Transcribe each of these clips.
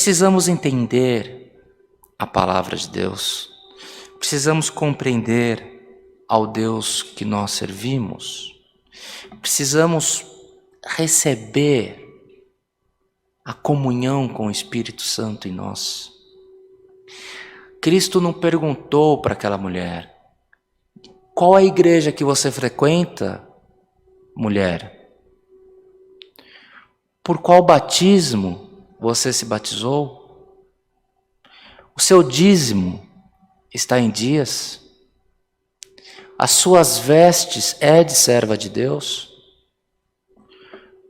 precisamos entender a palavra de Deus, precisamos compreender ao Deus que nós servimos, precisamos receber a comunhão com o Espírito Santo em nós. Cristo não perguntou para aquela mulher: qual a igreja que você frequenta, mulher? Por qual batismo você se batizou? O seu dízimo está em dias? As suas vestes é de serva de Deus?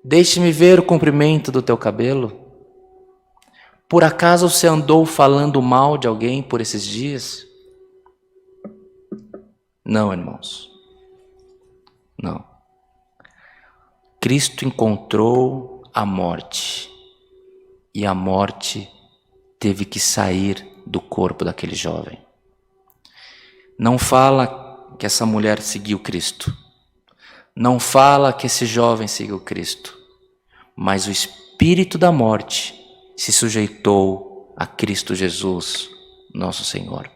Deixe-me ver o comprimento do teu cabelo. Por acaso você andou falando mal de alguém por esses dias? Não, irmãos. Não. Cristo encontrou a morte. E a morte teve que sair do corpo daquele jovem. Não fala que essa mulher seguiu Cristo. Não fala que esse jovem seguiu Cristo. Mas o espírito da morte se sujeitou a Cristo Jesus, nosso Senhor.